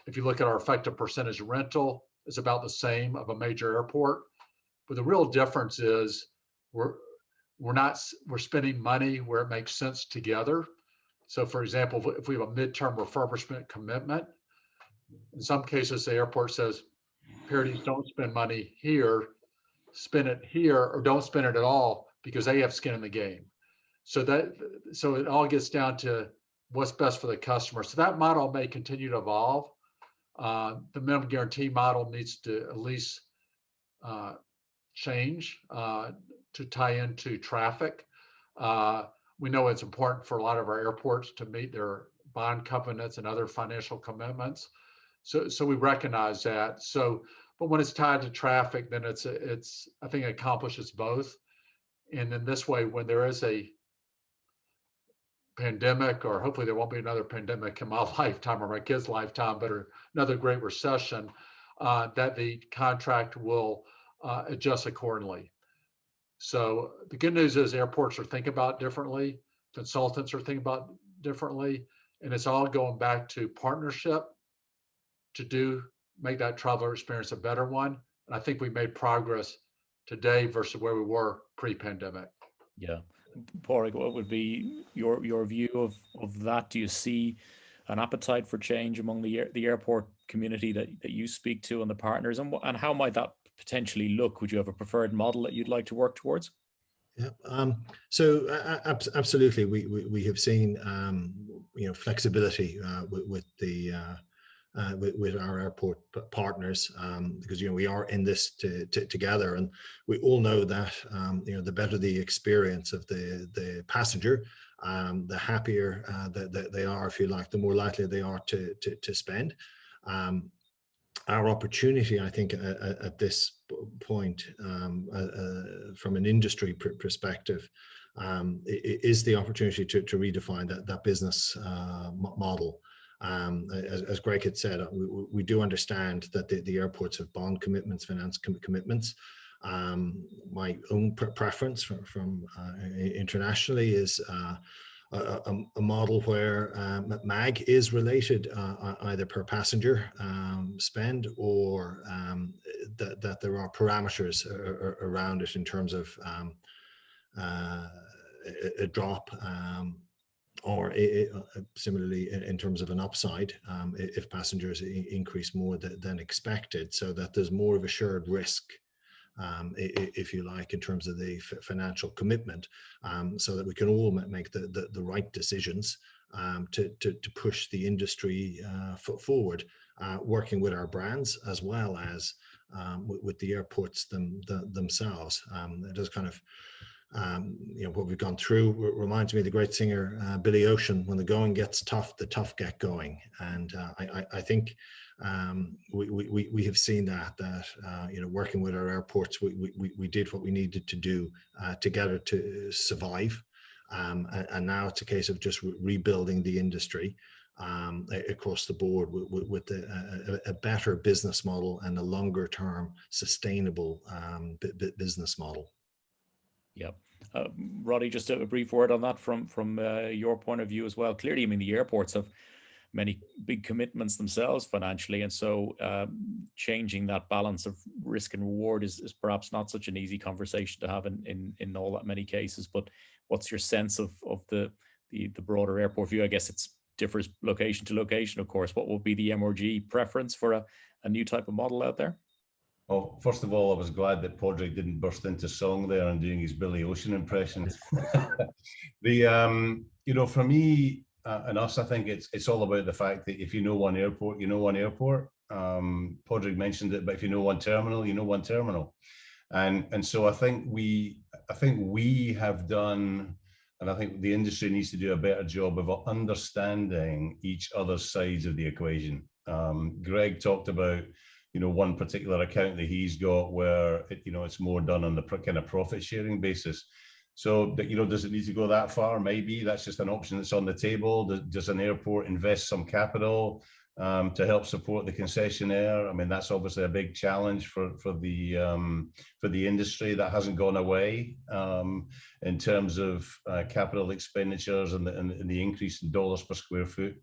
[SPEAKER 2] if you look at our effective percentage rental, is about the same of a major airport. But the real difference is we're spending money where it makes sense together. So for example, if we have a midterm refurbishment commitment, in some cases the airport says, Parity, don't spend money here, spend it here, or don't spend it at all because they have skin in the game. So it all gets down to what's best for the customer. So that model may continue to evolve. The minimum guarantee model needs to at least change to tie into traffic. We know it's important for a lot of our airports to meet their bond covenants and other financial commitments. So we recognize that. But when it's tied to traffic, then it's I think it accomplishes both. And then this way, when there is a pandemic, or hopefully there won't be another pandemic in my lifetime or my kids' lifetime, but another great recession, that the contract will adjust accordingly. So the good news is airports are thinking about it differently, consultants are thinking about it differently, and it's all going back to partnership to make that traveler experience a better one. And I think we made progress today versus where we were pre-pandemic.
[SPEAKER 1] Yeah. Pádraig, what would be your view of that? Do you see an appetite for change among the airport community that you speak to and the partners, and how might that potentially look? Would you have a preferred model that you'd like to work towards?
[SPEAKER 4] Yeah, so absolutely, we have seen flexibility with our airport partners, because we are in this together, and we all know that the better the experience of the passenger, the happier that they are, if you like, the more likely they are to spend. Our opportunity, I think, at this point, from an industry perspective, is the opportunity to redefine that business model. As Greg had said, we do understand that the airports have bond commitments, finance commitments. My own preference from internationally is a model where MAG is related either per passenger spend, or that there are parameters around it in terms of a drop, or similarly in terms of an upside if passengers increase more than expected, so that there's more of a shared risk, if you like, in terms of the financial commitment, so that we can all make the right decisions to push the industry forward, working with our brands as well as with the airports themselves. It is kind of what we've gone through reminds me of the great singer Billy Ocean, when the going gets tough, the tough get going. And I think we have seen that working with our airports, we did what we needed to do together to survive, and now it's a case of just rebuilding the industry across the board with a better business model and a longer term sustainable business model.
[SPEAKER 1] Yeah. Roddy, just a brief word on that from your point of view as well. Clearly, I mean, the airports have many big commitments themselves financially, and so changing that balance of risk and reward is perhaps not such an easy conversation to have in all that many cases. But what's your sense of the broader airport view? I guess it differs location to location, of course. What would be the MRG preference for a new type of model out there?
[SPEAKER 5] Well, first of all, I was glad that Pádraig didn't burst into song there and doing his Billy Ocean impression. For me, and us, I think it's all about the fact that if you know one airport, you know one airport. Padraig mentioned it, but if you know one terminal, you know one terminal. And so I think we have done, and I think the industry needs to do a better job of understanding each other's sides of the equation. Greg talked about, one particular account that he's got where it's more done on the kind of profit sharing basis. So that, does it need to go that far? Maybe that's just an option that's on the table. Does an airport invest some capital to help support the concessionaire? I mean, that's obviously a big challenge for the industry. That hasn't gone away in terms of capital expenditures and the increase in dollars per square foot.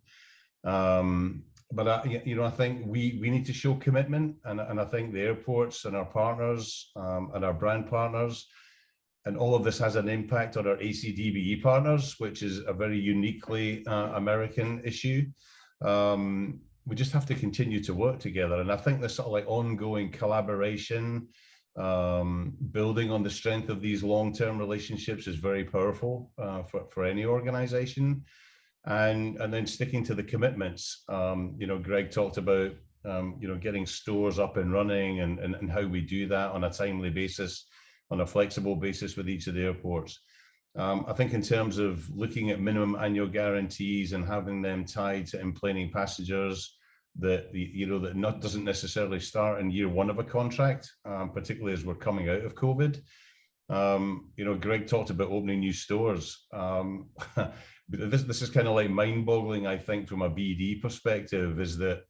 [SPEAKER 5] But I think we need to show commitment, and I think the airports and our partners and our brand partners. And all of this has an impact on our ACDBE partners, which is a very uniquely American issue. We just have to continue to work together. And I think this sort of like ongoing collaboration, building on the strength of these long-term relationships is very powerful for any organization. And then sticking to the commitments. Greg talked about, getting stores up and running and how we do that on a timely basis, on a flexible basis with each of the airports. I think in terms of looking at minimum annual guarantees and having them tied to enplaning passengers, that doesn't necessarily start in year one of a contract, particularly as we're coming out of COVID. Greg talked about opening new stores. This is kind of like mind-boggling, I think, from a BD perspective, is that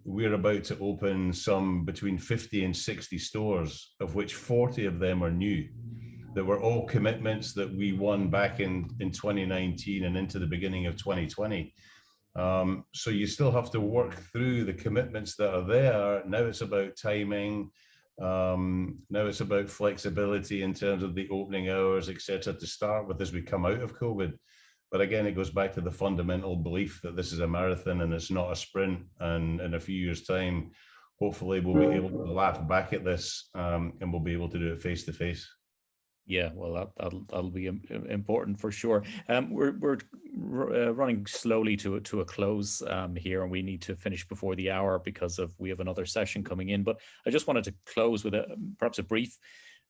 [SPEAKER 5] we're about to open some between 50 and 60 stores, of which 40 of them are new. That were all commitments that we won back in 2019 and into the beginning of 2020. So you still have to work through the commitments that are there. Now it's about timing. Now it's about flexibility in terms of the opening hours, etc., to start with as we come out of COVID. But again, it goes back to the fundamental belief that this is a marathon and it's not a sprint. And in a few years' time, hopefully we'll be able to laugh back at this and we'll be able to do it face to face.
[SPEAKER 1] Yeah, well, that'll be important for sure. We're running slowly to a close here, and we need to finish before the hour because we have another session coming in. But I just wanted to close with perhaps a brief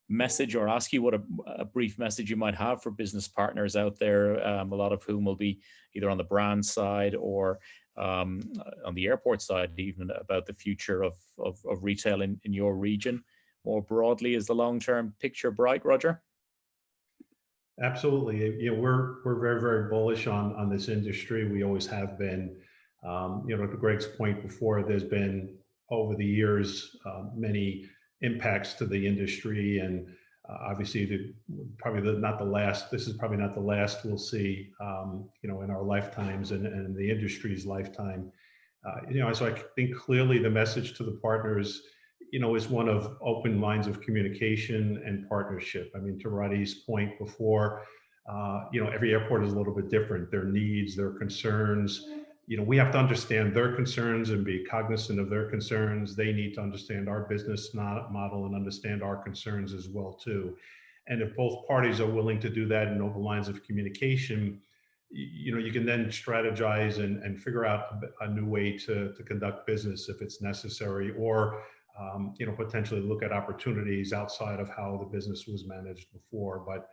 [SPEAKER 1] message, or ask you what a brief message you might have for business partners out there, a lot of whom will be either on the brand side or on the airport side, even, about the future of retail in your region. More broadly, is the long-term picture bright, Roger?
[SPEAKER 3] Absolutely. We're very, very bullish on this industry. We always have been. To Greg's point before, there's been over the years many impacts to the industry, and obviously this is probably not the last we'll see in our lifetimes and the industry's lifetime. So I think clearly the message to the partners is one of open lines of communication and partnership. I mean, to Roddy's point before, every airport is a little bit different. Their needs, their concerns, we have to understand their concerns and be cognizant of their concerns. They need to understand our business model and understand our concerns as well too. And if both parties are willing to do that in open lines of communication, you can then strategize and figure out a new way to conduct business if it's necessary, or potentially look at opportunities outside of how the business was managed before. But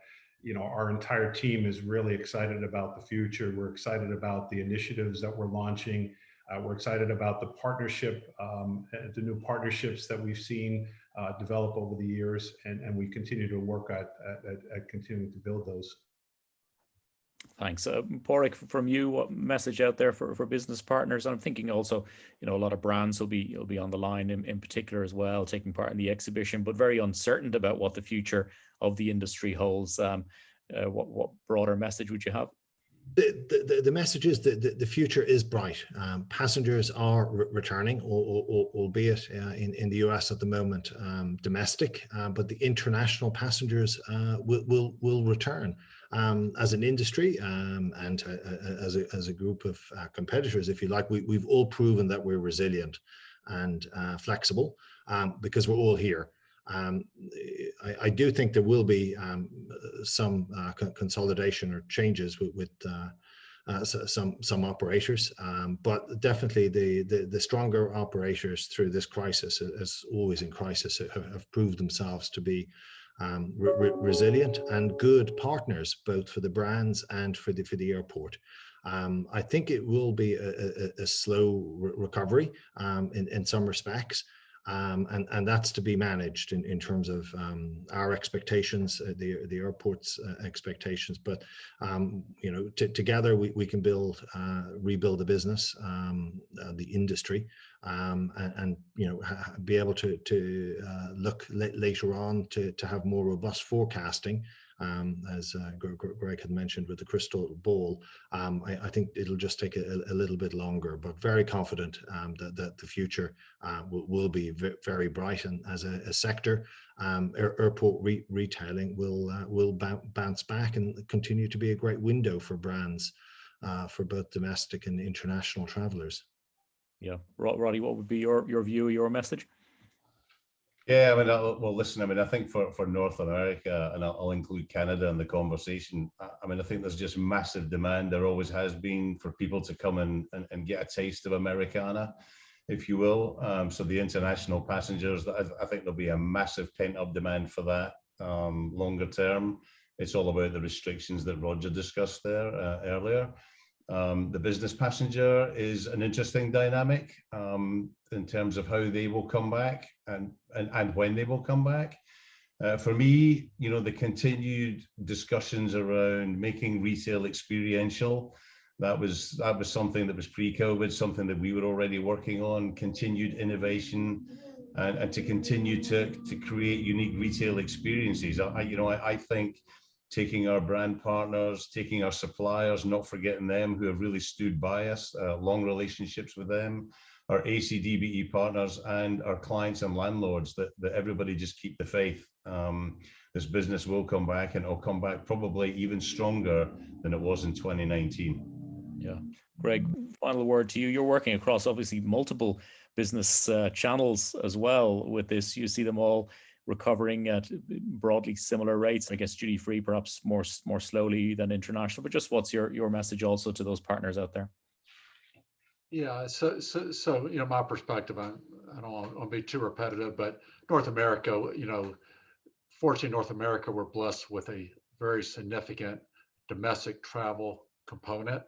[SPEAKER 3] our entire team is really excited about the future. We're excited about the initiatives that we're launching. We're excited about the partnership, the new partnerships that we've seen develop over the years, and we continue to work at continuing to build those.
[SPEAKER 1] Thanks. Padraig, from you, what message out there for business partners? And I'm thinking also, a lot of brands will be on the line in particular as well, taking part in the exhibition, but very uncertain about what the future of the industry holds. What broader message would you have?
[SPEAKER 4] The message is that the future is bright. Passengers are returning, albeit in the US at the moment, domestic, but the international passengers will return. As an industry and as a group of competitors, if you like, we've all proven that we're resilient and flexible because we're all here. I do think there will be some consolidation or changes with some operators, but definitely the stronger operators through this crisis, as always in crisis, have proved themselves to be resilient and good partners, both for the brands and for the airport. I think it will be a slow recovery in some respects. And that's to be managed in terms of our expectations, the airport's expectations. But together we can rebuild the business, the industry, and be able to look later on to have more robust forecasting. As Greg had mentioned with the crystal ball, I think it'll just take a little bit longer, but very confident that the future will be very bright. And as a sector, airport retailing will bounce back and continue to be a great window for brands for both domestic and international travelers.
[SPEAKER 1] Yeah, Roddy, what would be your view, your message?
[SPEAKER 5] Yeah, I mean, well, listen, I mean, I think for North America, and I'll include Canada in the conversation, I mean, I think there's just massive demand. There always has been for people to come and get a taste of Americana, if you will. So the international passengers, I think there'll be a massive pent-up demand for that longer term. It's all about the restrictions that Roger discussed there earlier. The business passenger is an interesting dynamic in terms of how they will come back and when they will come back. For me, the continued discussions around making retail experiential, that was something that was pre-COVID, something that we were already working on, continued innovation, and to continue to create unique retail experiences. I think taking our brand partners, taking our suppliers, not forgetting them who have really stood by us, long relationships with them, our ACDBE partners and our clients and landlords, that everybody just keep the faith. This business will come back, and it'll come back probably even stronger than it was in 2019.
[SPEAKER 1] Yeah. Greg, final word to you. You're working across obviously multiple business channels as well with this. You see them all recovering at broadly similar rates. I guess duty free perhaps more slowly than international, but just what's your message also to those partners out there?
[SPEAKER 2] Yeah, so my perspective, I don't want to be too repetitive, but North America, fortunately North America, we're blessed with a very significant domestic travel component,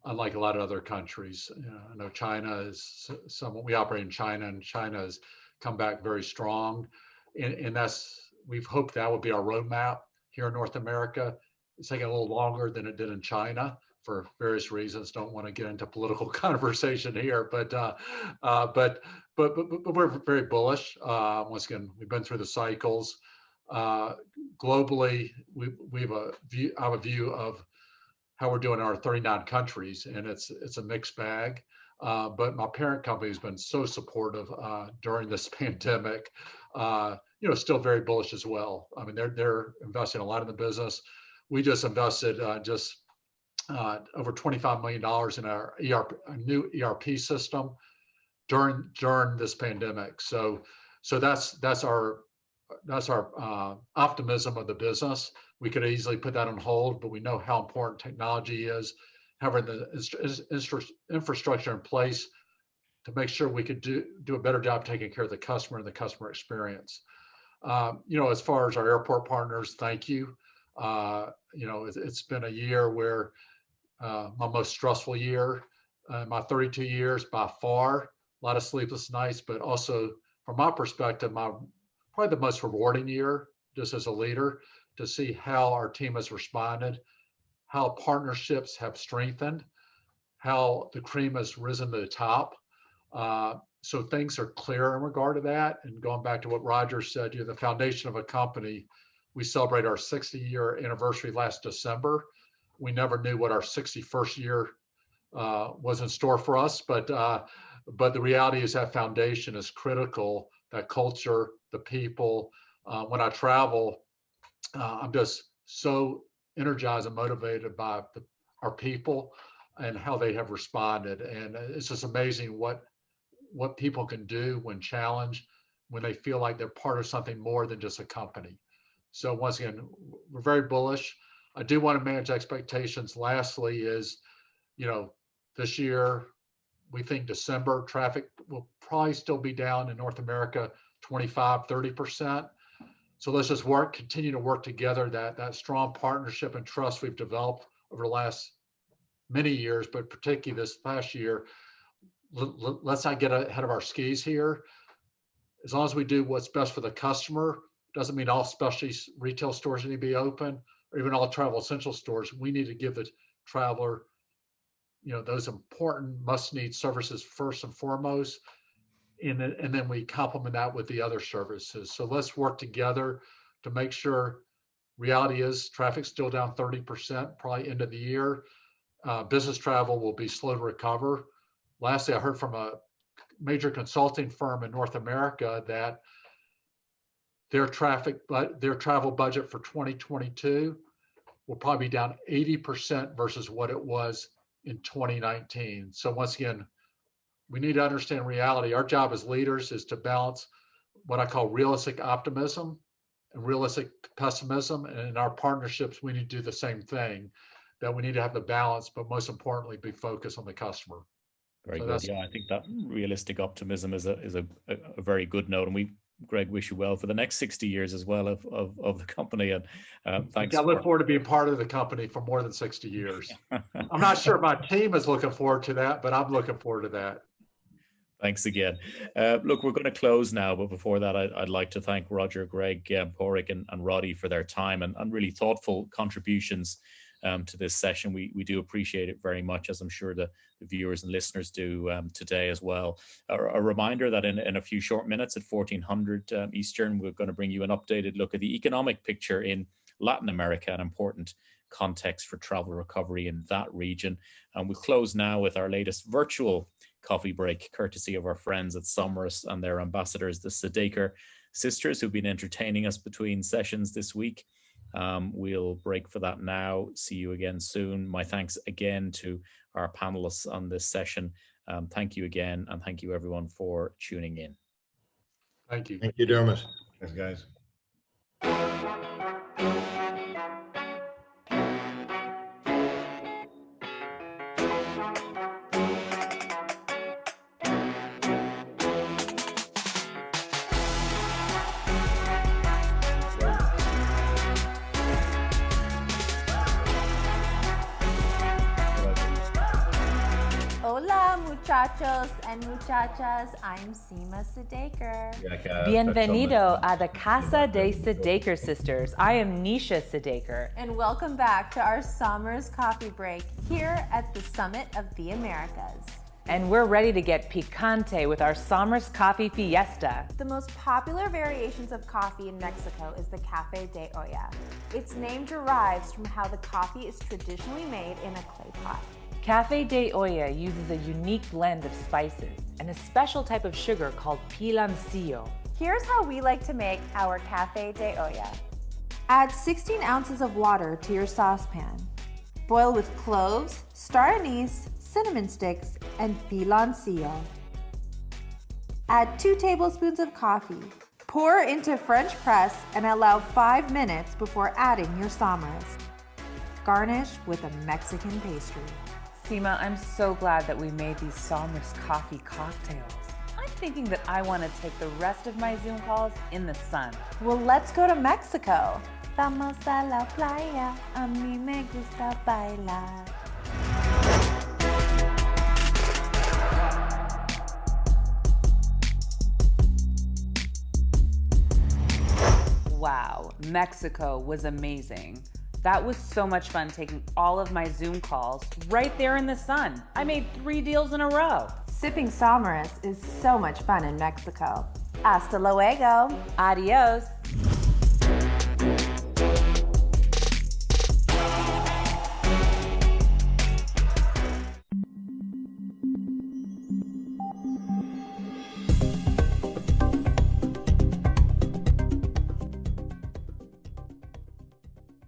[SPEAKER 2] unlike a lot of other countries. I know China is we operate in China, and China has come back very strong. And we've hoped that would be our roadmap here in North America. It's taking a little longer than it did in China for various reasons. Don't want to get into political conversation here, but we're very bullish. Once again, we've been through the cycles. Globally, I have a view of how we're doing in our 39 countries, and it's a mixed bag. But my parent company has been so supportive during this pandemic. Still very bullish as well. I mean, they're investing a lot in the business. We just invested over $25 million in our new ERP system during this pandemic. So that's our optimism of the business. We could easily put that on hold, but we know how important technology is, having the infrastructure in place to make sure we could do a better job taking care of the customer and the customer experience. As far as our airport partners, thank you. It's been a year where my most stressful year, my 32 years by far, a lot of sleepless nights, but also from my perspective, probably the most rewarding year just as a leader, to see how our team has responded, how partnerships have strengthened, how the cream has risen to the top. So things are clear in regard to that. And going back to what Roger said, the foundation of a company, we celebrate our 60-year anniversary last December. We never knew what our 61st year was in store for us, but the reality is that foundation is critical, that culture, the people. When I travel, I'm just so energized and motivated by our people and how they have responded. And it's just amazing what people can do when challenged, when they feel like they're part of something more than just a company. So once again, we're very bullish. I do want to manage expectations. Lastly is, This year, we think December traffic will probably still be down in North America 25, 30%. So let's just continue to work together, that strong partnership and trust we've developed over the last many years, but particularly this past year. Let's not get ahead of our skis here. As long as we do what's best for the customer, doesn't mean all specialty retail stores need to be open, or even all travel essential stores. We need to give the traveler, those important must-need services first and foremost, and then we complement that with the other services. So let's work together to make sure. Reality is traffic's still down 30%, probably end of the year. Business travel will be slow to recover. Lastly, I heard from a major consulting firm in North America that their travel budget for 2022 will probably be down 80% versus what it was in 2019. So once again, we need to understand reality. Our job as leaders is to balance what I call realistic optimism and realistic pessimism. And in our partnerships, we need to do the same thing, that we need to have the balance, but most importantly, be focused on the customer.
[SPEAKER 1] Very good. Yeah, I think that realistic optimism is a very good note. And Greg, wish you well for the next 60 years as well of the company. And thanks.
[SPEAKER 2] I look forward to being part of the company for more than 60 years. I'm not sure my team is looking forward to that, but I'm looking forward to that.
[SPEAKER 1] Thanks again. Look, we're going to close now, but before that, I'd like to thank Roger, Greg, Porrick, and Roddy for their time and really thoughtful contributions to this session. We do appreciate it very much, as I'm sure the viewers and listeners do today as well. A reminder that in a few short minutes at 1400 Eastern, we're going to bring you an updated look at the economic picture in Latin America, an important context for travel recovery in that region. And we'll close now with our latest virtual coffee break, courtesy of our friends at Somers and their ambassadors, the Sadaker sisters, who've been entertaining us between sessions this week. We'll break for that now. See you again soon. My thanks again to our panelists on this session. Thank you again, and thank you everyone for tuning in.
[SPEAKER 2] Thank you.
[SPEAKER 4] Thank you, Dermot.
[SPEAKER 5] Thanks, guys.
[SPEAKER 6] Muchachos and muchachas, I'm Seema Sadaker. Bienvenido a the Casa de Sadaker Sisters. I am Nisha Sadaker. And welcome back to our Somers Coffee Break here at the Summit of the Americas. And we're ready to get picante with our Somers Coffee Fiesta. The most popular variations of coffee in Mexico is the Café de Olla. Its name derives from how the coffee is traditionally made in a clay pot. Café de Olla uses a unique blend of spices and a special type of sugar called piloncillo. Here's how we like to make our Café de Olla. Add 16 ounces of water to your saucepan. Boil with cloves, star anise, cinnamon sticks, and piloncillo. Add 2 tablespoons of coffee. Pour into French press and allow 5 minutes before adding your Somers. Garnish with a Mexican pastry. Seema, I'm so glad that we made these Somers coffee cocktails. I'm thinking that I want to take the rest of my Zoom calls in the sun. Well, let's go to Mexico. Vamos a la playa, a mí me gusta bailar. Wow, Mexico was amazing. That was so much fun taking all of my Zoom calls right there in the sun. I made 3 deals in a row. Sipping Somers is so much fun in Mexico. Hasta luego. Adios.